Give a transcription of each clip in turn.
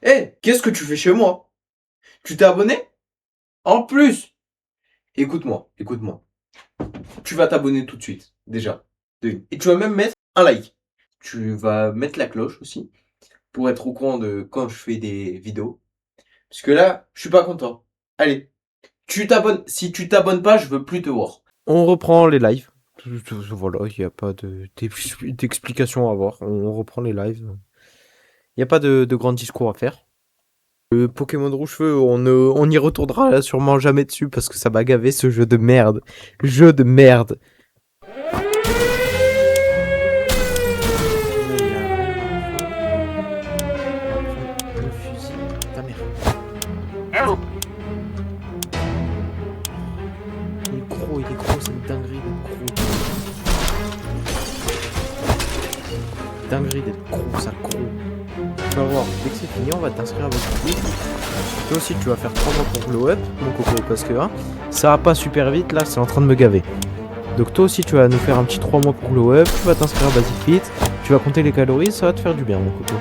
Eh, qu'est-ce que tu fais chez moi? Tu t'es abonné? En plus, écoute-moi. Tu vas t'abonner tout de suite, déjà. Et tu vas même mettre un like. Tu vas mettre la cloche aussi, pour être au courant de quand je fais des vidéos. Parce que là, je suis pas content. Allez, tu t'abonnes. Si tu t'abonnes pas, je veux plus te voir. On reprend les lives. Voilà, il n'y a pas d'explication à avoir. On reprend les lives. Il n'y a pas de grand discours à faire. Le Pokémon Rouge Feu, on y retournera sûrement jamais dessus parce que ça m'a gavé ce jeu de merde. Jeu de merde. Le fusil. Ta mère. Il est gros, c'est une dinguerie d'être gros. Dinguerie d'être gros, ça gros. Tu vas voir, dès que c'est fini, on va t'inscrire à votre groupe. Toi aussi, tu vas faire 3 mois pour Glow Up, mon coco, parce que ça va pas super vite, là, c'est en train de me gaver. Donc toi aussi, tu vas nous faire un petit 3 mois pour Glow Up, tu vas t'inscrire à Basic Fit, tu vas compter les calories, ça va te faire du bien, mon coco.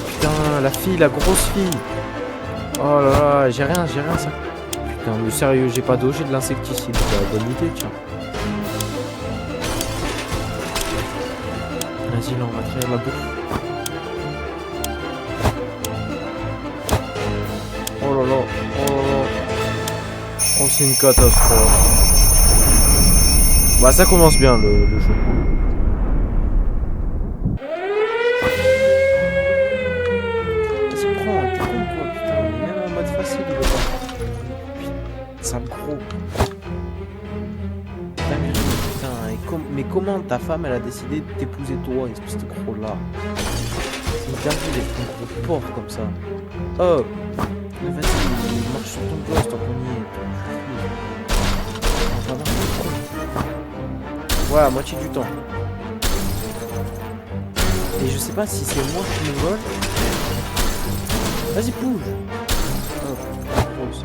Putain, la fille, la grosse fille. Oh là là, j'ai rien, ça. Putain, mais sérieux, j'ai pas d'eau, j'ai de l'insecticide. Bonne idée, tiens. Vas-y, là, on va créer la bouffe. Oh là là, oh là là. Oh, c'est une catastrophe. Bah, ça commence bien, le jeu. Vas-y, prends, t'es con, quoi, putain. On est même en mode facile, il veut pas. Putain, sale gros. Putain, mais comment ta femme, elle a décidé de t'épouser toi, espèce de gros là? C'est une dinguerie d'être un gros porc comme ça. Oh, mais vas-y, marche sur ton gosse tant qu'on y est. On va voir le con. Ouais, à moitié du temps. Et je sais pas si c'est moi qui me vole. Vas-y, bouge. Oh, grosse.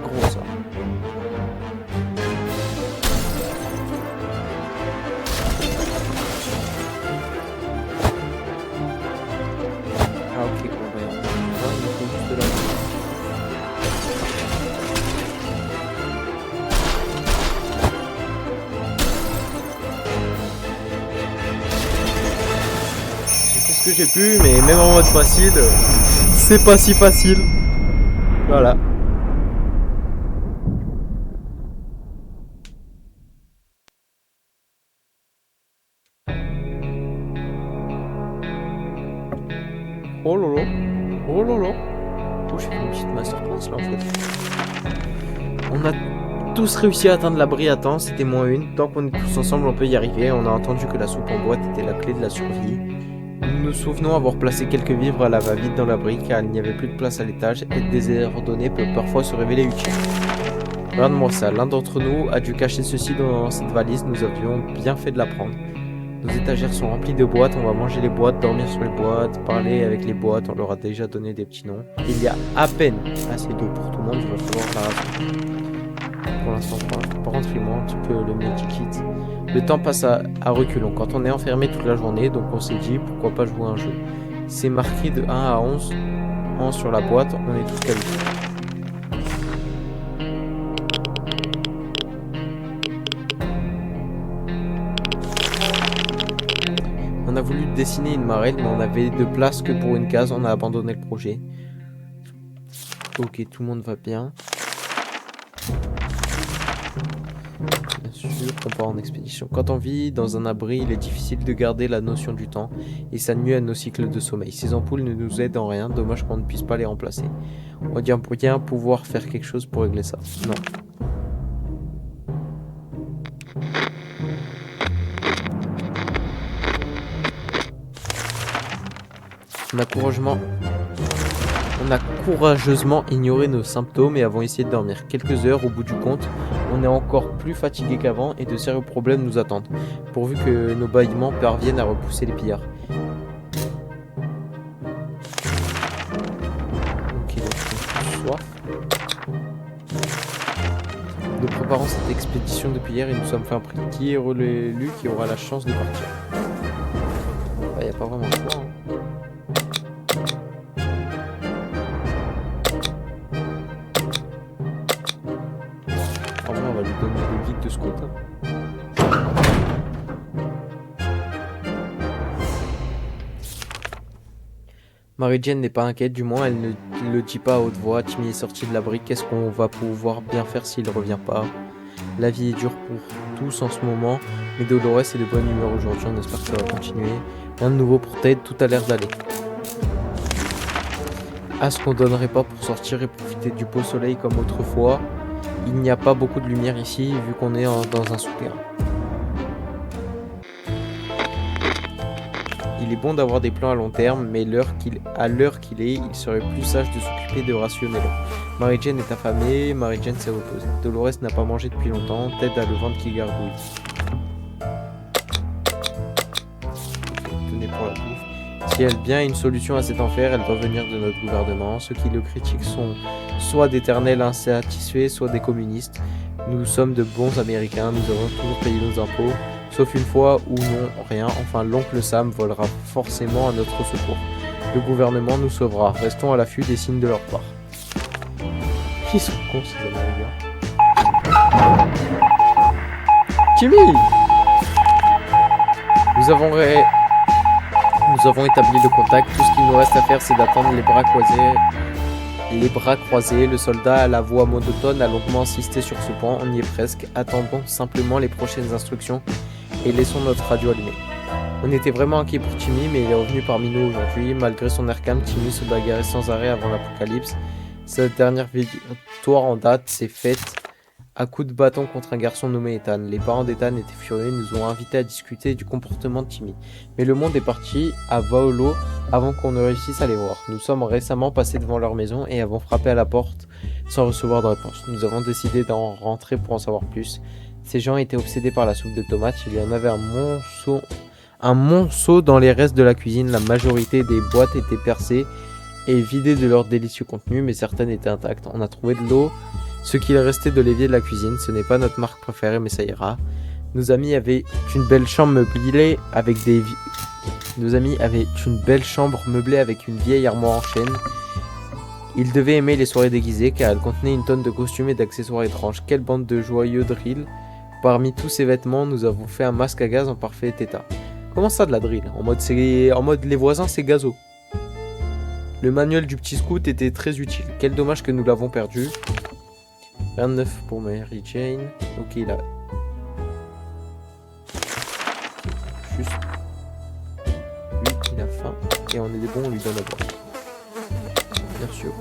Gros ça. Ah ok, bon bah il me faut juste là. J'ai fait ce que j'ai pu, mais même en mode facile, c'est pas si facile. Voilà. Oh lolo. Oh lolo. Oh, j'ai fait une petite masterclass là en fait. On a tous réussi à atteindre l'abri à temps, c'était -1. Tant qu'on est tous ensemble, on peut y arriver. On a entendu que la soupe en boîte était la clé de la survie. Nous nous souvenons avoir placé quelques vivres à la va-vite dans l'abri car il n'y avait plus de place à l'étage et désordonné peut parfois se révéler utile. Regarde-moi ça, l'un d'entre nous a dû cacher ceci dans cette valise, nous avions bien fait de la prendre. Nos étagères sont remplies de boîtes, on va manger les boîtes, dormir sur les boîtes, parler avec les boîtes, on leur a déjà donné des petits noms. Il y a à peine assez d'eau pour tout le monde, il va falloir la raser. Pour l'instant pas, par contre il manque un petit peu le medikit. Le temps passe à reculons, quand on est enfermé toute la journée, donc on s'est dit pourquoi pas jouer à un jeu. C'est marqué de 1 à 11, 11 sur la boîte, on est tous qualifiés. On a voulu dessiner une marelle, mais on avait de place que pour une case, on a abandonné le projet. Ok, tout le monde va bien. Bien sûr, on part en expédition. Quand on vit dans un abri, il est difficile de garder la notion du temps, et ça nuit à nos cycles de sommeil. Ces ampoules ne nous aident en rien, dommage qu'on ne puisse pas les remplacer. On dit bien pouvoir faire quelque chose pour régler ça. Non. On a courageusement ignoré nos symptômes et avons essayé de dormir. Quelques heures au bout du compte, on est encore plus fatigué qu'avant et de sérieux problèmes nous attendent, pourvu que nos bâillements parviennent à repousser les pillards. Ok, donc on a soif. Nous préparons cette expédition depuis hier et nous sommes fait un prix. Qui est l'élu qui aura la chance de partir? Enfin, y a pas vraiment le choix. Hein. En vrai, on va lui donner le guide de scout. Hein. Mary-Jane n'est pas inquiète, du moins elle ne le dit pas à haute voix. Timmy est sorti de l'abri, qu'est-ce qu'on va pouvoir bien faire s'il revient pas? La vie est dure pour tous en ce moment, mais Dolores est de bonne humeur aujourd'hui, on espère que ça va continuer. Rien de nouveau pour Ted, tout a l'air d'aller. Ah, ce qu'on donnerait pas pour sortir et profiter du beau soleil comme autrefois. Il n'y a pas beaucoup de lumière ici, vu qu'on est dans un souterrain. Il est bon d'avoir des plans à long terme, mais à l'heure qu'il est, il serait plus sage de s'occuper de rationner-le. Mary-Jane est affamée, Mary-Jane s'est reposée. Dolores n'a pas mangé depuis longtemps, Ted a le ventre qui gargouille. Tenez pour la bouffe. Si elle a bien une solution à cet enfer, elle doit venir de notre gouvernement. Ceux qui le critiquent sont soit d'éternels insatisfaits, soit des communistes. Nous sommes de bons Américains, nous avons toujours payé nos impôts. Sauf une fois où non, rien. Enfin, l'oncle Sam volera forcément à notre secours. Le gouvernement nous sauvera. Restons à l'affût des signes de leur part. Ils sont cons, ces Américains. Timmy! Nous avons établi le contact. Tout ce qu'il nous reste à faire, c'est d'attendre les bras croisés. Le soldat à la voix monotone a longuement insisté sur ce point. On y est presque. Attendons simplement les prochaines instructions et laissons notre radio allumée. On était vraiment inquiet pour Timmy, mais il est revenu parmi nous aujourd'hui. Malgré son air calme, Timmy se bagarrait sans arrêt avant l'apocalypse. Sa dernière victoire en date s'est faite à coups de bâton contre un garçon nommé Ethan. Les parents d'Ethan étaient furieux et nous ont invités à discuter du comportement de Timmy. Mais le monde est parti à volo avant qu'on ne réussisse à les voir. Nous sommes récemment passés devant leur maison et avons frappé à la porte sans recevoir de réponse. Nous avons décidé d'en rentrer pour en savoir plus. Ces gens étaient obsédés par la soupe de tomates. Il y en avait un monceau dans les restes de la cuisine. La majorité des boîtes étaient percées et vidées de leur délicieux contenu, mais certaines étaient intactes. On a trouvé de l'eau, ce qu'il restait de l'évier de la cuisine. Ce n'est pas notre marque préférée, mais ça ira. Nos amis avaient une belle chambre meublée avec une vieille armoire en chêne. Ils devaient aimer les soirées déguisées car elles contenaient une tonne de costumes et d'accessoires étranges. Quelle bande de joyeux drills. Parmi tous ces vêtements, nous avons fait un masque à gaz en parfait état. Comment ça de la drill? En mode les voisins c'est gazo. Le manuel du petit scout était très utile. Quel dommage que nous l'avons perdu. Rien de neuf pour Mary-Jane. Ok, là. Juste. Lui, il a faim. Et on est des bons, on lui donne à boire. Bien sûr.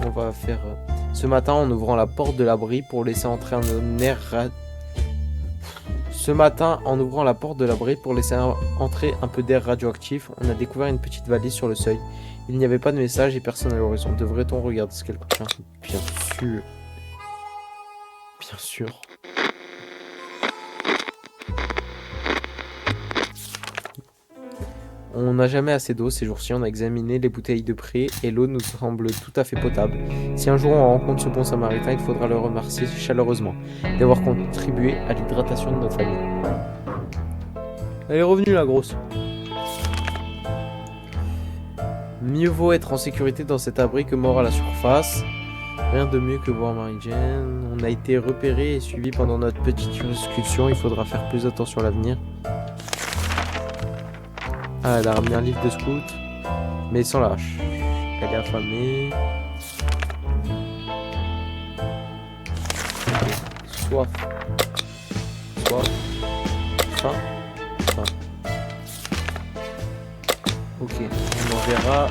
On va faire... Ce matin, en ouvrant la porte de l'abri pour laisser entrer un air... entrer un peu d'air radioactif, on a découvert une petite valise sur le seuil. Il n'y avait pas de message et personne à l'horizon. Devrait-on regarder ce qu'elle contient? Bien sûr. Bien sûr. On n'a jamais assez d'eau ces jours-ci, on a examiné les bouteilles de près et l'eau nous semble tout à fait potable. Si un jour on rencontre ce bon samaritain, il faudra le remercier chaleureusement d'avoir contribué à l'hydratation de notre famille. Elle est revenue la grosse. Mieux vaut être en sécurité dans cet abri que mort à la surface. Rien de mieux que voir Mary-Jane. On a été repérés et suivis pendant notre petite excursion. Il faudra faire plus attention à l'avenir. Ah, elle a ramené un livre de scout. Mais sans lâche. Elle est affamée. Soif. Faim. Ok, on en verra.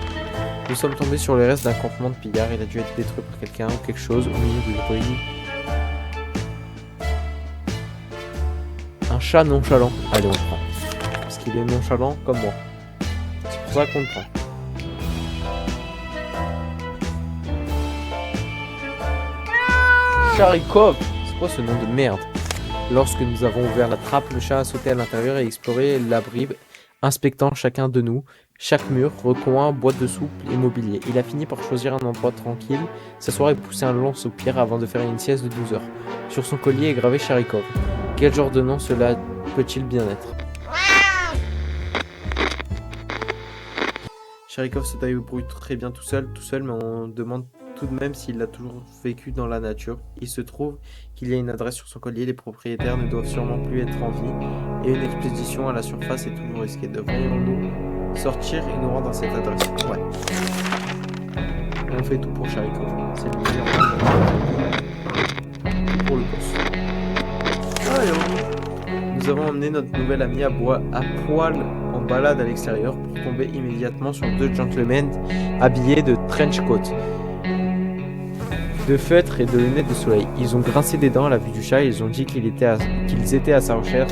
Nous sommes tombés sur les restes d'un campement de pillards. Il a dû être détruit par quelqu'un ou quelque chose au milieu de l'abri. Un chat nonchalant. Allez, on prend. Parce qu'il est nonchalant comme moi. C'est pour ça qu'on le prend. Charikov. C'est quoi ce nom de merde? Lorsque nous avons ouvert la trappe, le chat a sauté à l'intérieur et exploré l'abri, inspectant chacun de nous, chaque mur, recoin, boîte de soupe et mobilier. Il a fini par choisir un endroit tranquille, s'asseoir et pousser un long soupir avant de faire une sieste de 12 heures. Sur son collier est gravé Charikov. Quel genre de nom cela peut-il bien être? Sharikov se débrouille très bien tout seul, mais on demande tout de même s'il a toujours vécu dans la nature. Il se trouve qu'il y a une adresse sur son collier, les propriétaires ne doivent sûrement plus être en vie, et une expédition à la surface est toujours risquée. Devrions-nous sortir et nous rendre à cette adresse? Ouais. On fait tout pour Sharikov. C'est le meilleur tout pour le boss. Nous avons emmené notre nouvel ami à poil en balade à l'extérieur pour tomber immédiatement sur deux gentlemen habillés de trench coat, de feutres et de lunettes de soleil. Ils ont grincé des dents à la vue du chat et ils ont dit qu'ils étaient à sa recherche.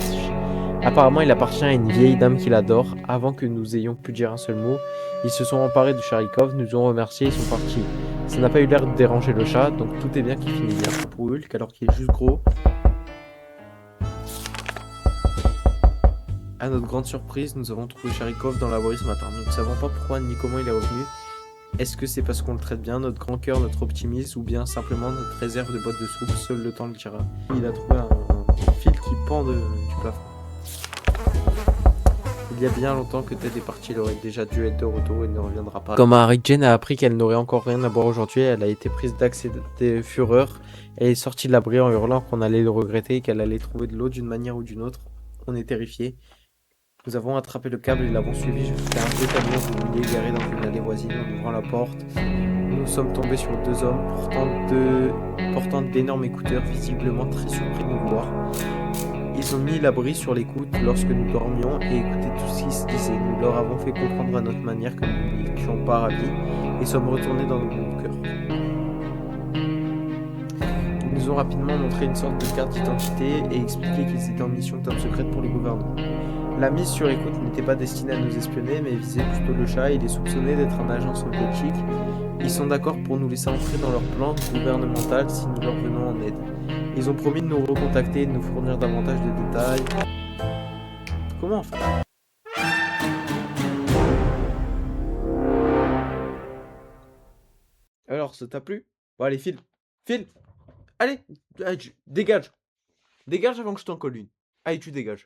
Apparemment, il appartient à une vieille dame qu'il adore. Avant que nous ayons pu dire un seul mot, ils se sont emparés de Sharikov, nous ont remerciés et sont partis. Ça n'a pas eu l'air de déranger le chat, donc tout est bien qui finit bien pour Hulk alors qu'il est juste gros. À notre grande surprise, nous avons trouvé Sharikov dans l'abri ce matin. Nous ne savons pas pourquoi ni comment il est revenu. Est-ce que c'est parce qu'on le traite bien, notre grand cœur, notre optimisme, ou bien simplement notre réserve de boîtes de soupe? Seul le temps le dira. Il a trouvé un fil qui pend du plafond. Il y a bien longtemps que Ted est parti, il aurait déjà dû être de retour et ne reviendra pas. Quand Mary Jane a appris qu'elle n'aurait encore rien à boire aujourd'hui, elle a été prise d'accès de fureur. Elle est sortie de l'abri en hurlant qu'on allait le regretter et qu'elle allait trouver de l'eau d'une manière ou d'une autre. On est terrifiés. Nous avons attrapé le câble et l'avons suivi jusqu'à un vieux camion rouillé garé dans une allée voisine. En ouvrant la porte, nous sommes tombés sur deux hommes portant d'énormes écouteurs, visiblement très surpris de nous voir. Ils ont mis l'abri sur l'écoute lorsque nous dormions et écoutaient tout ce qui se disait. Nous leur avons fait comprendre à notre manière que nous n'étions pas ravis et sommes retournés dans nos bunkers. Ils nous ont rapidement montré une sorte de carte d'identité et expliqué qu'ils étaient en mission top secrète pour les gouvernements. La mise sur écoute n'était pas destinée à nous espionner, mais visait plutôt le chat. Il est soupçonné d'être un agent soviétique. Ils sont d'accord pour nous laisser entrer dans leur plan gouvernemental si nous leur venons en aide. Ils ont promis de nous recontacter et de nous fournir davantage de détails. Comment faire? Alors, ça t'a plu? Bon, allez, file. File. Allez, dégage. Dégage avant que je t'en colle une. Allez, tu dégages.